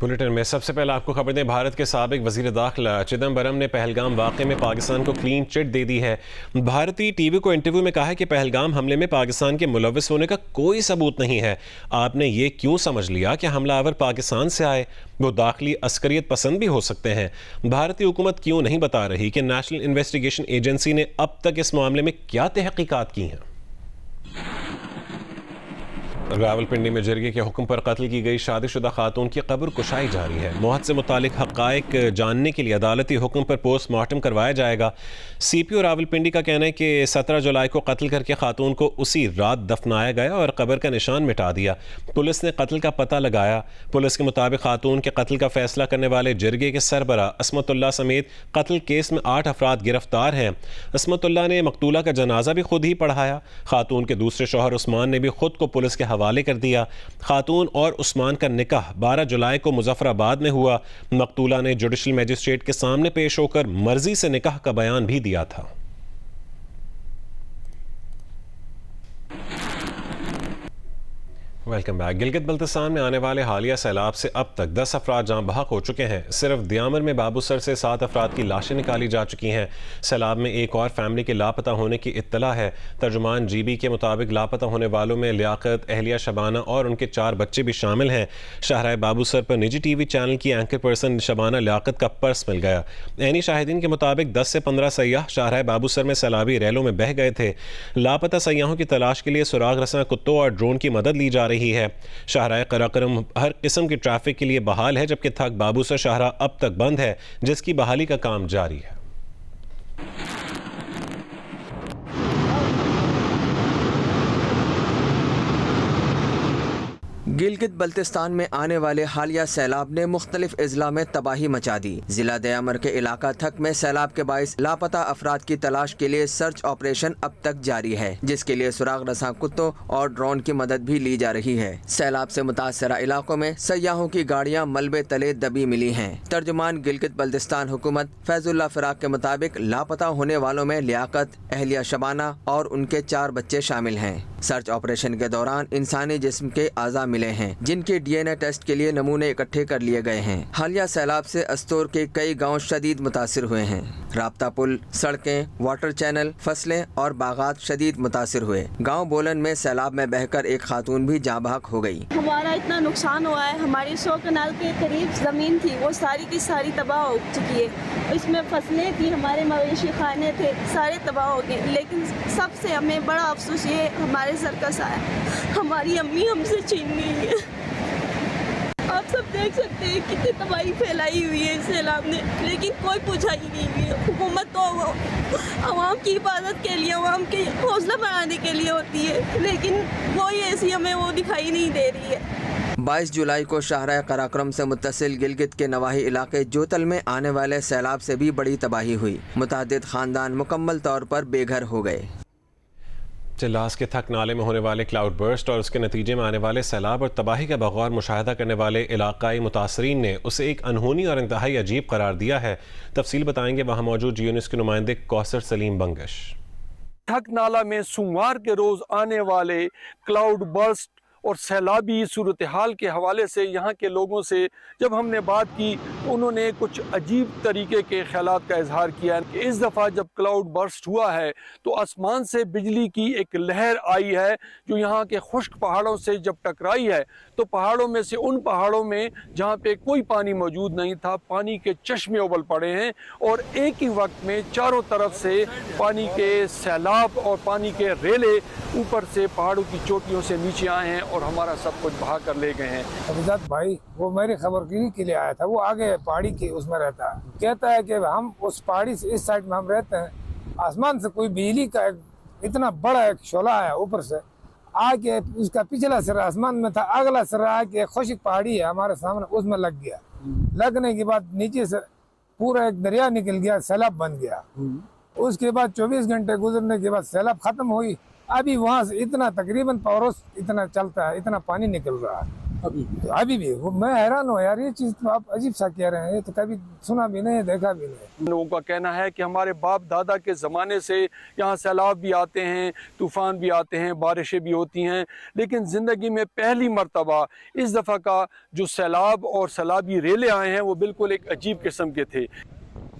Bulletin में सबसे पहले आपको खबर दें, भारत के साबिक वजीर दाखिला चिदम्बरम ने पहलगाम वाक़े में पाकिस्तान को क्लीन चिट दे दी है। भारतीय टीवी को इंटरव्यू में कहा है कि पहलगाम हमले में पाकिस्तान के मुलव्विस होने का कोई सबूत नहीं है। आपने ये क्यों समझ लिया कि हमलावर पाकिस्तान से आए? वो दाखिली अस्करियत पसंद भी हो सकते हैं। भारतीय हुकूमत क्यों नहीं बता रही कि नेशनल इन्वेस्टिगेशन एजेंसी ने अब तक इस मामले में क्या तहकीकात की हैं? रावलपिंडी में जरगे के हुक्म पर कत्ल की गई शादीशुदा खातून की कब्र कुशाई जारी है। मौत से मुतालिक हक़ाइक जानने के लिए अदालती हुक्म पर पोस्टमार्टम करवाया जाएगा। CPO रावलपिंडी का कहना है कि 17 जुलाई को कत्ल करके खातून को उसी रात दफनाया गया और कब्र का निशान मिटा दिया। पुलिस ने कत्ल का पता लगाया। पुलिस के मुताबिक खातून के कत्ल का फैसला करने वाले जरगे के सरबरा असमतुल्लाह समेत कत्ल केस में 8 अफराद गिरफ्तार हैं। असमतुल्लाह ने मकतूला का जनाजा भी खुद ही पढ़ाया। खातून के दूसरे शौहर उस्मान ने भी खुद को पुलिस के हवाले कर दिया। खातून और उस्मान का निकाह 12 जुलाई को मुजफ्फराबाद में हुआ। मकतूला ने जुडिशल मजिस्ट्रेट के सामने पेश होकर मर्जी से निकाह का बयान भी दिया था। Welcome back. गिलगित बल्तिस्तान में आने वाले हालिया सैलाब से अब तक 10 अफराद जाँ बहक हो चुके हैं। सिर्फ दियामर में बाबूसर से 7 अफराद की लाशें निकाली जा चुकी हैं। सैलाब में एक और फैमिली के लापता होने की इत्तला है। तर्जुमान GB के मुताबिक लापता होने वालों में लियाकत, अहलिया शबाना और उनके 4 बच्चे भी शामिल हैं। शाहराह बाबूसर पर निजी TV चैनल की एंकर पर्सन शबाना लियाकत का पर्स मिल गया। ऐनी शाहिदीन के मुताबिक 10 से 15 सयाह शाहराह बाबूसर में सैलाबी रैलों में बह गए थे। लापता सयाहों की तलाश के लिए सुराग रसां कुत्तों और ड्रोन की मदद ली जा रही है। शाहराह कराकरम हर किस्म की ट्रैफिक के लिए बहाल है, जबकि थक बाबूसर शाहराह अब तक बंद है, जिसकी बहाली का काम जारी है। गिलगित बल्तिस्तान में आने वाले हालिया सैलाब ने मुख्तलिफ अजला में तबाही मचा दी। जिला दयामर के इलाका थक में सैलाब के बाइस लापता अफराद की तलाश के लिए सर्च ऑपरेशन अब तक जारी है, जिसके लिए सुराग रसां कुत्तों और ड्रोन की मदद भी ली जा रही है। सैलाब से मुतासरा इलाकों में सयाहों की गाड़ियाँ मलबे तले दबी मिली हैं। तर्जुमान गिलगित बल्तिस्तान हुकूमत फैजुल्ला फिराक के मुताबिक लापता होने वालों में लियाकत, अहलिया शबाना और उनके 4 बच्चे शामिल हैं। सर्च ऑपरेशन के दौरान इंसानी जिस्म के आज़ा मिले हैं, जिनके DNA टेस्ट के लिए नमूने इकट्ठे कर लिए गए हैं। हालिया सैलाब से अस्तोर के कई गांव शदीद मुतासिर हुए हैं। राब्ता पुल, सड़कें, वाटर चैनल, फसलें और बागात शदीद मुतासिर हुए। गांव बोलन में सैलाब में बहकर एक खातून भी जाँ बहक हो गई। हमारा इतना नुकसान हुआ है, हमारी 100 कनाल के करीब ज़मीन थी, वो सारी की सारी तबाह हो चुकी है। इसमें फसलें थी, हमारे मवेशी खाने थे, सारे तबाह हो गए। लेकिन सबसे हमें बड़ा अफसोस ये हमारे सर का साया, हमारी अम्मी हमसे छीन गई है। आप सब देख सकते हैं कितनी तबाही फैलाई हुई है इस सैलाब ने, लेकिन कोई पूछाई नहीं हुई है। हुकूमत तो आवाम की हिफाजत के लिए, आवाम के हौसला बढ़ाने के लिए होती है, लेकिन कोई ऐसी हमें वो दिखाई नहीं दे रही है। 22 जुलाई को शाहराह कराक्रम से मुत्तसिल गिलगित के नवाही इलाके जोतल में आने वाले सैलाब से भी बड़ी तबाही हुई। मुतअद्दिद खानदान मुकम्मल तौर पर बेघर हो गए। चिल्लास के थक नाले में होने वाले क्लाउड बर्स्ट और उसके नतीजे में आने वाले सैलाब और तबाही का बगौर मुशाहिदा करने वाले इलाकाई मुतासरीन ने उसे एक अनहोनी और इंतहाई अजीब करार दिया है। तफसील बताएंगे वहाँ मौजूद GEO न्यूज़ के नुमाइंदे कौसर सलीम बंगश। थक नाला में सोमवार के रोज आने वाले क्लाउड बर्स्ट और सैलाबी सूरत हाल के हवाले से यहाँ के लोगों से जब हमने बात की, उन्होंने कुछ अजीब तरीके के ख्यालात का इजहार किया कि इस दफ़ा जब क्लाउड बर्स्ट हुआ है तो आसमान से बिजली की एक लहर आई है जो यहाँ के खुश्क पहाड़ों से जब टकराई है तो पहाड़ों में से उन पहाड़ों में जहाँ पे कोई पानी मौजूद नहीं था, पानी के चश्मे उबल पड़े हैं और एक ही वक्त में चारों तरफ से पानी के सैलाब और पानी के रेले ऊपर से पहाड़ों की चोटियों से नीचे आए हैं और हमारा सब कुछ बहा कर ले गए हैं। अभिजात भाई वो मेरी खबरगिरी के लिए आया था, वो आगे पहाड़ी के उसमें रहता है, कहता है कि हम उस पहाड़ी से इस साइड में हम रहते हैं, आसमान से कोई बिजली का इतना बड़ा एक शोला है ऊपर से आके, उसका पिछला सिरा आसमान में था, अगला सिरा आके खुश्क पहाड़ी है हमारे सामने, उसमें लग गया। लगने के बाद नीचे से पूरा एक दरिया निकल गया, सैलाब बन गया। उसके बाद 24 घंटे गुजरने के बाद सैलाब खत्म हुई। अभी वहाँ से इतना तकरीबन पौरोस इतना चलता है, इतना पानी निकल रहा है। अभी भी वो मैं हैरान हूँ यार, ये चीज़ तो आप अजीब सा कह रहे हैं, ये तो कभी सुना भी नहीं, देखा भी नहीं। लोगों का कहना है कि हमारे बाप दादा के ज़माने से यहाँ सैलाब भी आते हैं, तूफ़ान भी आते हैं, बारिशें भी होती हैं, लेकिन ज़िंदगी में पहली मरतबा इस दफ़ा का जो सैलाब और सैलाबी रेले आए हैं वो बिल्कुल एक अजीब किस्म के थे।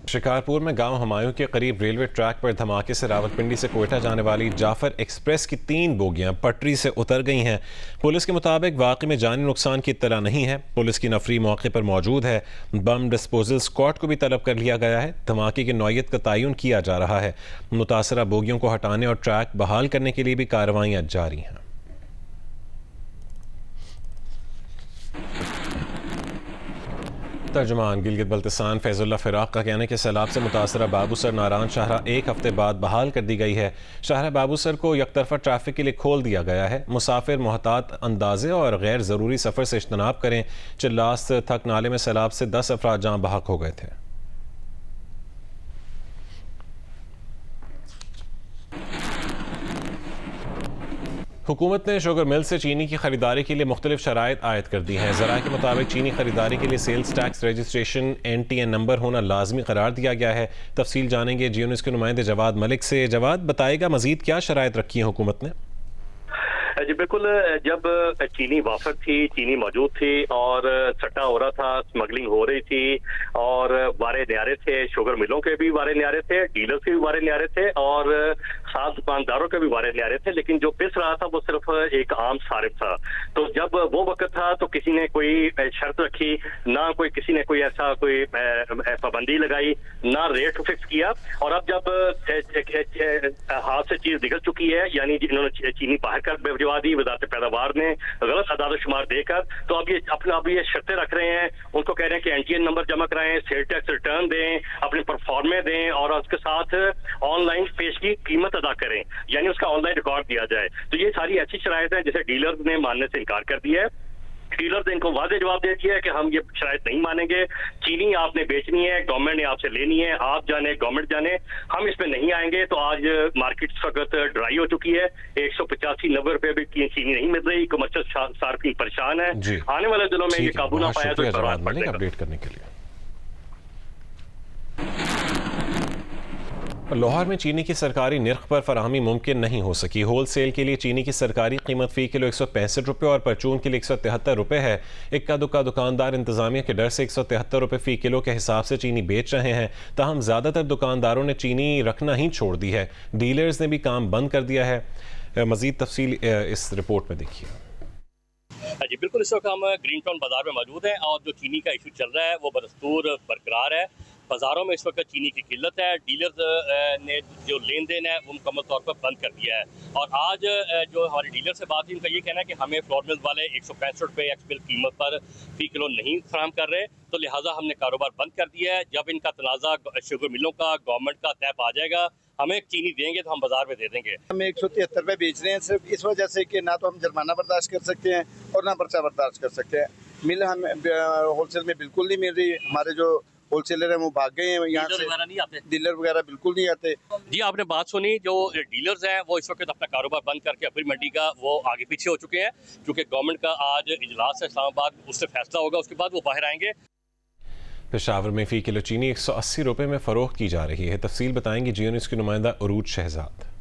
शिकारपुर में गांव हमायूं के करीब रेलवे ट्रैक पर धमाके से रावलपिंडी से कोयटा जाने वाली जाफर एक्सप्रेस की 3 बोगियां पटरी से उतर गई हैं। पुलिस के मुताबिक वाक़े में जानी नुकसान की इत्तला नहीं है। पुलिस की नफरी मौके पर मौजूद है। बम डिस्पोजल स्क्वाड को भी तलब कर लिया गया है। धमाके की नौयत का तयन किया जा रहा है। मुतासरा बोगियों को हटाने और ट्रैक बहाल करने के लिए भी कार्रवाइयाँ जारी हैं। तर्जुमान गिलगित बल्तिस्तान फैजुल्ला फिराक का कहना है कि सैलाब से मुतासरा बाबूसर नारायण शाहरा 1 हफ्ते बाद बहाल कर दी गई है। शाहरा बाबूसर को यकतरफा ट्रैफिक के लिए खोल दिया गया है। मुसाफिर मोहतात अंदाजे और गैर ज़रूरी सफ़र से इज्तनाब करें। चिल्लास थक नाले में सैलाब से 10 अफराद जाँ बहक हो गए थे। हुकूमत ने शुगर मिल से चीनी की खरीदारी के लिए मुख्तलिफ शराइत आयद कर दी हैं। ज़राए के मुताबिक चीनी खरीदारी के लिए sales tax registration NTN number होना लाजमी करार दिया गया है। तफसील जानेंगे जियो न्यूज़ के नुमाइंदे जवाद मलिक से। जवाद, बताएगा मजीद क्या शराइत रखी है हुकूमत ने? जी बिल्कुल, जब चीनी वाफर थी, चीनी मौजूद थी और सट्टा हो रहा था, स्मगलिंग हो रही थी और वारे न्यारे थे, शुगर मिलों के भी वारे न्यारे थे, डीलर्स के भी वारे न्यारे थे और साथ दुकानदारों के भी वारे न्यारे थे, लेकिन जो पिस रहा था वो सिर्फ एक आम सारिफ था। तो जब वो वक्त था तो किसी ने कोई शर्त रखी ना, किसी ने कोई ऐसा कोई पाबंदी लगाई ना, रेट फिक्स किया। और अब जब हाथ से चीज निकल चुकी है, यानी इन्होंने चीनी बाहर कर दी वजारत पैदावार ने गलत आदाद-ओ-शुमार देकर, तो अब ये शर्तें रख रहे हैं। उनको कह रहे हैं कि NTN नंबर जमा कराएं, सेल टैक्स रिटर्न दें, अपने परफॉर्मे दें और उसके साथ ऑनलाइन पेश की कीमत अदा करें, यानी उसका ऑनलाइन रिकॉर्ड दिया जाए। तो ये सारी ऐसी शराइत है जिसे डीलर्स ने मानने से इनकार कर दिया है। डीलर ने इनको वादे जवाब दे दिया है कि हम ये शराइत नहीं मानेंगे। चीनी आपने बेचनी है, गवर्नमेंट ने आपसे लेनी है, आप जाने गवर्नमेंट जाने, हम इसमें नहीं आएंगे। तो आज मार्केट इस वक्त ड्राई हो चुकी है। 185-90 रुपए भी चीनी नहीं मिल रही। कमर्शियल सार्फिन परेशान है। आने वाले दिनों में ये काबू ना पाया तो अपडेट करने के लिए। लाहौर में चीनी की सरकारी निर्ख पर फराहमी मुमकिन नहीं हो सकी। होल सेल के लिए चीनी की सरकारी कीमत फ़ी किलो 165 रुपये और परचून के लिए 173 रुपये है। इक्का दुक्का दुकानदार इंतजामिया के डर से 173 रुपये फ़ी किलो के हिसाब से चीनी बेच रहे हैं। ताहम ज़्यादातर दुकानदारों ने चीनी रखना ही छोड़ दी है। डीलर्स ने भी काम बंद कर दिया है। मज़ीद तफसील इस रिपोर्ट में देखिए। जी बिल्कुल, इस वक्त हम ग्रीन टाउन बाजार में मौजूद हैं और जो चीनी का इशू चल रहा है वो बदस्तूर बरकरार है। बाज़ारों में इस वक्त चीनी की किल्लत है। डीलर्स ने जो लेन देन है वो मुकम्मल तौर पर बंद कर दिया है। और आज जो हमारे डीलर से बात हुई, उनका ये कहना है कि हमें फ्लोर मिल्स वाले 165 रुपये एक्स मिल कीमत पर फ़ी किलो नहीं फराहम कर रहे, तो लिहाजा हमने कारोबार बंद कर दिया है। जब इनका तनाज़ा शुगर मिलों का गवर्नमेंट का तय आ जाएगा, हमें चीनी देंगे तो हम बाजार में दे देंगे। हम 173 रुपये बेच रहे हैं सिर्फ इस वजह से कि ना तो हम जुर्माना बर्दाश्त कर सकते हैं और ना पर्चा बर्दाश्त कर सकते हैं। मिल हमें होलसेल में बिल्कुल नहीं मिल रही। हमारे जो होलसेलर हैं वो भाग गए हैं यहाँ से, नहीं आते, डीलर वगैरह बिल्कुल नहीं आते। जी आपने बात सुनी, जो डीलर्स हैं वो इस वक्त अपना कारोबार बंद करके अपनी मंडी का वो आगे पीछे हो चुके हैं, क्योंकि गवर्नमेंट का आज इजलास है इस्लामाबाद, उससे फैसला होगा, उसके बाद वो बाहर आएंगे। पेशावर में फ़ी किलो चीनी 180 रुपये में फ़रोख्त की जा रही है। तफसील बताएंगी जियो न्यूज़ की नुमाइंदा उरूज शहजाद।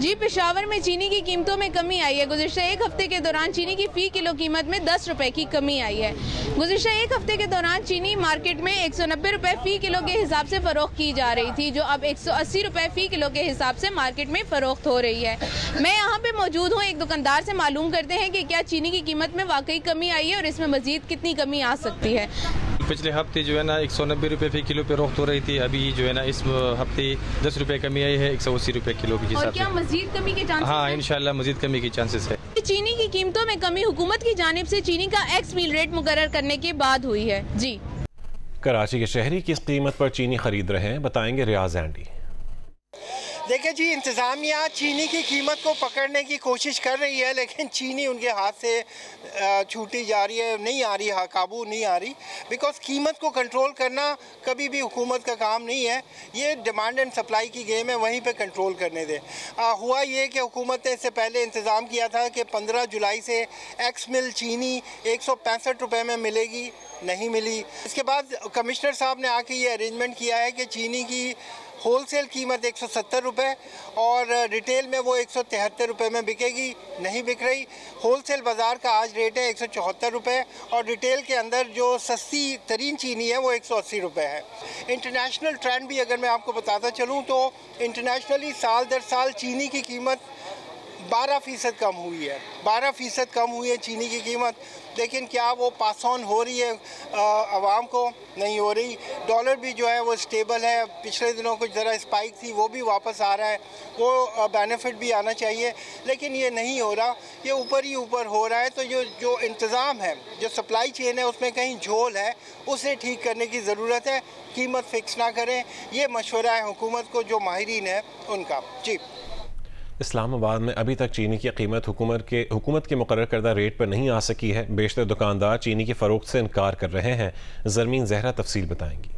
जी, पेशावर में चीनी की कीमतों में कमी आई है। गुज़िश्ता एक हफ्ते के दौरान चीनी की फ़ी किलो कीमत में 10 रुपए की कमी आई है। गुज़िश्ता एक हफ्ते के दौरान चीनी मार्केट में 190 रुपए फ़ी किलो के हिसाब से फ़रोख्त की जा रही थी, जो अब 180 रुपए फ़ी किलो के हिसाब से मार्केट में फ़रोख्त हो रही है। मैं यहाँ पे मौजूद हूँ, एक दुकानदार से मालूम करते हैं कि क्या चीनी की कीमत में वाकई कमी आई है और इसमें मज़ीद कितनी कमी आ सकती है। पिछले हफ्ते जो है ना 190 रुपये फ़ी किलो पे रोख्त हो रही थी, अभी जो है ना इस हफ्ते 10 रुपये कमी आई है 180 रुपये किलो के हिसाब से। क्या मज़ीद कमी के चांसेस? हाँ, इंशाल्लाह मज़ीद कमी के चांसेस है। चीनी की कीमतों में कमी हुकूमत की जानिब से चीनी का एक्स मील रेट मुकर्रर करने के बाद हुई है। जी, कराची के शहरी किस कीमत पर चीनी खरीद रहे हैं, बताएंगे रियाज एंडी। देखिए जी, इंतज़ामिया चीनी की कीमत को पकड़ने की कोशिश कर रही है, लेकिन चीनी उनके हाथ से छूटी जा रही है, नहीं आ रही, काबू नहीं आ रही। बिकॉज कीमत को कंट्रोल करना कभी भी हुकूमत का काम नहीं है, ये डिमांड एंड सप्लाई की गेम है, वहीं पे कंट्रोल करने दे। हुआ ये कि हुकूमत ने इससे पहले इंतज़ाम किया था कि 15 जुलाई से एक्स मिल चीनी 165 रुपये में मिलेगी, नहीं मिली। इसके बाद कमिश्नर साहब ने आके ये अरेंजमेंट किया है कि चीनी की होलसेल कीमत 170 रुपये और रिटेल में वो 173 रुपये में बिकेगी, नहीं बिक रही। होलसेल बाज़ार का आज रेट है 174 रुपये और रिटेल के अंदर जो सस्ती तरीन चीनी है वो 180 रुपये है। इंटरनेशनल ट्रेंड भी अगर मैं आपको बताता चलूँ तो इंटरनेशनली साल दर साल चीनी की कीमत 12% कम हुई है, 12% कम हुई है चीनी की कीमत। लेकिन क्या वो पास ऑन हो रही है आवाम को? नहीं हो रही। डॉलर भी जो है वो स्टेबल है, पिछले दिनों कुछ ज़रा स्पाइक थी, वो भी वापस आ रहा है, वो बेनिफिट भी आना चाहिए, लेकिन ये नहीं हो रहा, ये ऊपर ही ऊपर हो रहा है। तो जो इंतज़ाम है, जो सप्लाई चेन है, उसमें कहीं झोल है, उसे ठीक करने की ज़रूरत है। कीमत फिक्स ना करें, ये मशवरा है हुकूमत को, जो माहिरीन है उनका। जी। इस्लामाबाद में अभी तक चीनी की कीमत हुकूमत के मुकर्रर करदा रेट पर नहीं आ सकी है। बेशतर दुकानदार चीनी की फ़रोख्त से इनकार कर रहे हैं। ज़रमीन ज़हरा तफसील बताएंगी।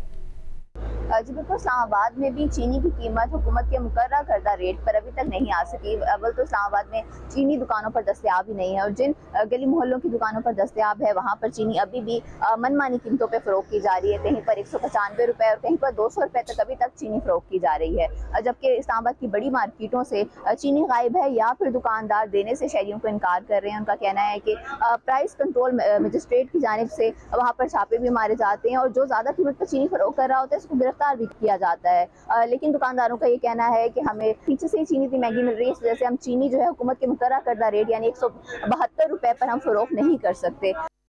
जी बिल्कुल, इस्लामाबाद में भी चीनी की कीमत हुकूमत के मुकर्रर करदा रेट पर अभी तक नहीं आ सकी। अव्वल तो इस्लामाबाद में चीनी दुकानों पर दस्तयाब ही नहीं है और जिन गली मोहल्लों की दुकानों पर दस्तयाब है वहाँ पर चीनी अभी भी मनमानी कीमतों पर फ़रोख्त की जा रही है। कहीं पर 195 रुपये और कहीं पर 200 रुपये तक अभी तक चीनी फ़रोख्त की जा रही है, जबकि इस्लामाबाद की बड़ी मार्केटों से चीनी गायब है या फिर दुकानदार देने से शहरियों को इनकार कर रहे हैं। उनका कहना है कि प्राइस कंट्रोल मजिस्ट्रेट की जानिब से वहाँ पर छापे भी मारे जाते हैं और जो ज़्यादा कीमत पर चीनी फ़रोख्त कर रहा होता है उसको गिरफ्तार भी किया जाता है। लेकिन दुकानदारों का ये कहना है कि हमें पीछे से ही चीनी इतनी महंगी मिल रही है, इस वजह से हम चीनी जो है हुकूमत के मुकर्रर करदा रेट यानी 172 रुपये पर हम फ़रोख्त नहीं कर सकते।